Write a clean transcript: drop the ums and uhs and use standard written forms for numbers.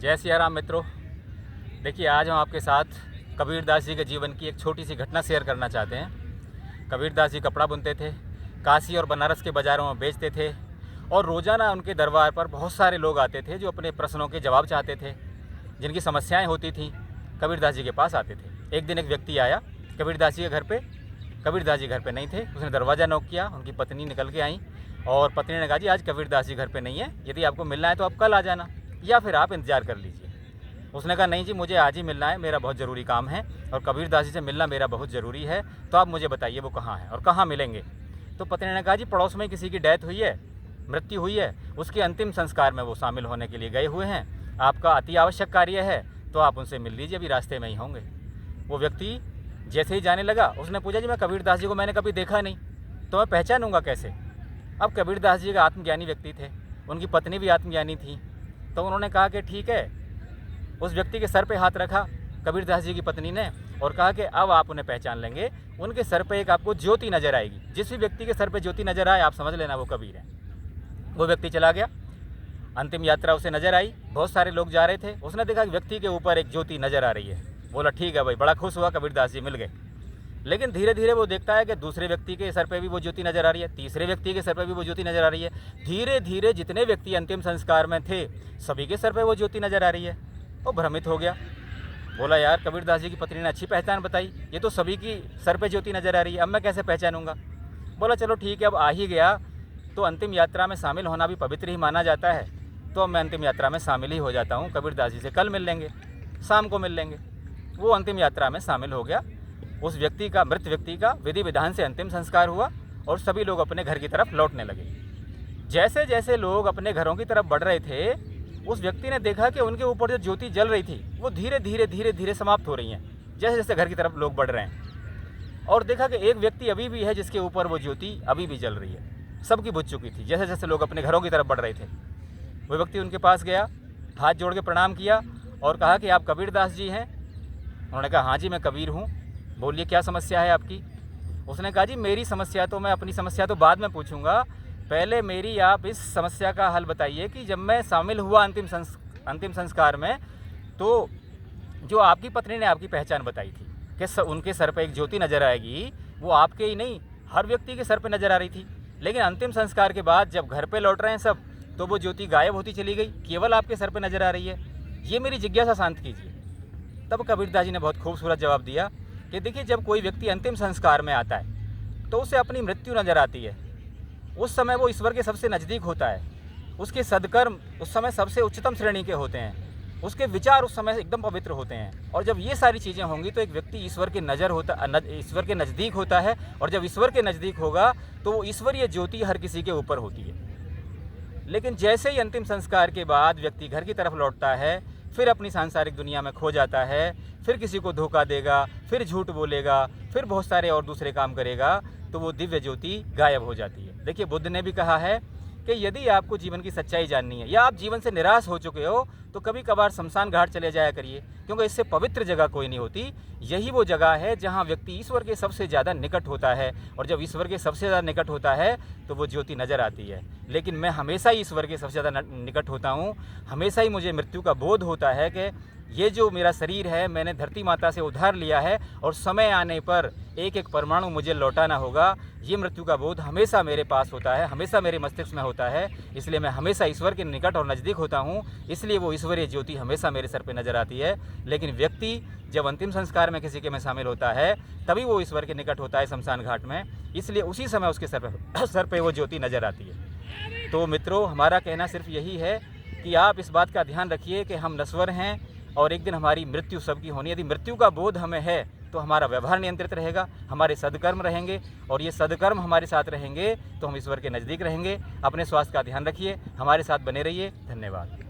जय सिया राम मित्रों। देखिए, आज हम आपके साथ कबीरदास जी के जीवन की एक छोटी सी घटना शेयर करना चाहते हैं। कबीरदास जी कपड़ा बुनते थे, काशी और बनारस के बाज़ारों में बेचते थे और रोज़ाना उनके दरबार पर बहुत सारे लोग आते थे जो अपने प्रश्नों के जवाब चाहते थे, जिनकी समस्याएं होती थीं, कबीरदास जी के पास आते थे। एक दिन एक व्यक्ति आया कबीरदास जी के घर पे। कबीरदास जी घर पे नहीं थे। उसने दरवाज़ा नॉक किया, उनकी पत्नी निकल के आई और पत्नी ने कहा, जी आज कबीरदास जी घर पे नहीं है, यदि आपको मिलना है तो आप कल आ जाना या फिर आप इंतज़ार कर लीजिए। उसने कहा, नहीं जी मुझे आज ही मिलना है, मेरा बहुत ज़रूरी काम है और कबीरदास जी से मिलना मेरा बहुत ज़रूरी है, तो आप मुझे बताइए वो कहाँ है और कहाँ मिलेंगे। तो पत्नी ने कहा, जी पड़ोस में किसी की डेथ हुई है, मृत्यु हुई है, उसके अंतिम संस्कार में वो शामिल होने के लिए गए हुए हैं, आपका अति आवश्यक कार्य है तो आप उनसे मिल लीजिए, अभी रास्ते में ही होंगे। वो व्यक्ति जैसे ही जाने लगा, उसने पूछा, जी मैं कबीरदास जी को मैंने कभी देखा नहीं, तो मैं पहचानूंगा कैसे। अब कबीरदास जी का आत्मज्ञानी व्यक्ति थे, उनकी पत्नी भी आत्मज्ञानी थी, तो उन्होंने कहा कि ठीक है। उस व्यक्ति के सर पे हाथ रखा कबीरदास जी की पत्नी ने और कहा कि अब आप उन्हें पहचान लेंगे, उनके सर पे एक आपको ज्योति नज़र आएगी, जिस भी व्यक्ति के सर पे ज्योति नज़र आए आप समझ लेना वो कबीर है। वो व्यक्ति चला गया, अंतिम यात्रा उसे नज़र आई, बहुत सारे लोग जा रहे थे, उसने देखा कि व्यक्ति के ऊपर एक ज्योति नज़र आ रही है। बोला ठीक है भाई, बड़ा खुश हुआ, कबीरदास जी मिल गए। लेकिन धीरे धीरे वो देखता है कि दूसरे व्यक्ति के सर पे भी वो ज्योति नज़र आ रही है, तीसरे व्यक्ति के सर पे भी वो ज्योति नज़र आ रही है। धीरे धीरे जितने व्यक्ति अंतिम संस्कार में थे सभी के सर पे वो ज्योति नज़र आ रही है। वो भ्रमित हो गया, बोला यार कबीरदास जी की पत्नी ने अच्छी पहचान बताई, ये तो सभी की सर पे ज्योति नज़र आ रही है, अब मैं कैसे पहचानूंगा। बोला चलो ठीक है, अब आ ही गया तो अंतिम यात्रा में शामिल होना भी पवित्र ही माना जाता है, तो अब मैं अंतिम यात्रा में शामिल ही हो जाता हूँ, कबीरदास जी से कल मिल लेंगे, शाम को मिल लेंगे। वो अंतिम यात्रा में शामिल हो गया। उस व्यक्ति का, मृत व्यक्ति का विधि विधान से अंतिम संस्कार हुआ और सभी लोग अपने घर की तरफ लौटने लगे। जैसे जैसे लोग अपने घरों की तरफ बढ़ रहे थे, उस व्यक्ति ने देखा कि उनके ऊपर जो ज्योति जल रही थी वो धीरे धीरे धीरे धीरे समाप्त हो रही हैं, जैसे जैसे घर की तरफ लोग बढ़ रहे हैं। और देखा कि एक व्यक्ति अभी भी है जिसके ऊपर वो ज्योति अभी भी जल रही है, सबकी बुझ चुकी थी जैसे जैसे लोग अपने घरों की तरफ बढ़ रहे थे। वो व्यक्ति उनके पास गया, हाथ जोड़ के प्रणाम किया और कहा कि आप कबीरदास जी हैं। उन्होंने कहा, हाँ जी मैं कबीर हूँ, बोलिए क्या समस्या है आपकी। उसने कहा, जी मेरी समस्या तो, मैं अपनी समस्या तो बाद में पूछूंगा, पहले मेरी आप इस समस्या का हल बताइए कि जब मैं शामिल हुआ अंतिम संस्कार में, तो जो आपकी पत्नी ने आपकी पहचान बताई थी कि उनके सर पर एक ज्योति नज़र आएगी, वो आपके ही नहीं हर व्यक्ति के सर पर नज़र आ रही थी, लेकिन अंतिम संस्कार के बाद जब घर पर लौट रहे हैं सब, तो वो ज्योति गायब होती चली गई, केवल आपके सर पर नज़र आ रही है, ये मेरी जिज्ञासा शांत कीजिए। तब कबीरदास जी ने बहुत खूबसूरत जवाब दिया कि देखिए, जब कोई व्यक्ति अंतिम संस्कार में आता है तो उसे अपनी मृत्यु नज़र आती है, उस समय वो ईश्वर के सबसे नज़दीक होता है, उसके सद्कर्म उस समय सबसे उच्चतम श्रेणी के होते हैं, उसके विचार उस समय एकदम पवित्र होते हैं। और जब ये सारी चीज़ें होंगी तो एक व्यक्ति ईश्वर के ईश्वर के नज़दीक होता है, और जब ईश्वर के नज़दीक होगा तो वो ईश्वरीय ज्योति हर किसी के ऊपर होती है। लेकिन जैसे ही अंतिम संस्कार के बाद व्यक्ति घर की तरफ लौटता है, फिर अपनी सांसारिक दुनिया में खो जाता है, फिर किसी को धोखा देगा, फिर झूठ बोलेगा, फिर बहुत सारे और दूसरे काम करेगा, तो वो दिव्य ज्योति गायब हो जाती है। देखिए, बुद्ध ने भी कहा है कि यदि आपको जीवन की सच्चाई जाननी है या आप जीवन से निराश हो चुके हो तो कभी कभार शमशान घाट चले जाया करिए, क्योंकि इससे पवित्र जगह कोई नहीं होती। यही वो जगह है जहाँ व्यक्ति ईश्वर के सबसे ज़्यादा निकट होता है, और जब ईश्वर के सबसे ज़्यादा निकट होता है तो वो ज्योति नज़र आती है। लेकिन मैं हमेशा ही ईश्वर के सबसे ज़्यादा निकट होता हूँ, हमेशा ही मुझे मृत्यु का बोध होता है कि ये जो मेरा शरीर है मैंने धरती माता से उधार लिया है और समय आने पर एक एक परमाणु मुझे लौटाना होगा। ये मृत्यु का बोध हमेशा मेरे पास होता है, हमेशा मेरे मस्तिष्क में होता है, इसलिए मैं हमेशा ईश्वर के निकट और नज़दीक होता हूँ, इसलिए वो ईश्वरीय ज्योति हमेशा मेरे सर पे नज़र आती है। लेकिन व्यक्ति जब अंतिम संस्कार में किसी के में शामिल होता है तभी वो ईश्वर के निकट होता है शमशान घाट में, इसलिए उसी समय उसके सर पे वो ज्योति नज़र आती है। तो मित्रों, हमारा कहना सिर्फ यही है कि आप इस बात का ध्यान रखिए कि हम नश्वर हैं और एक दिन हमारी मृत्यु सबकी होनी है। यदि मृत्यु का बोध हमें है तो हमारा व्यवहार नियंत्रित रहेगा, हमारे सद्कर्म रहेंगे, और ये सद्कर्म हमारे साथ रहेंगे तो हम ईश्वर के नज़दीक रहेंगे। अपने स्वास्थ्य का ध्यान रखिए, हमारे साथ बने रहिए। धन्यवाद।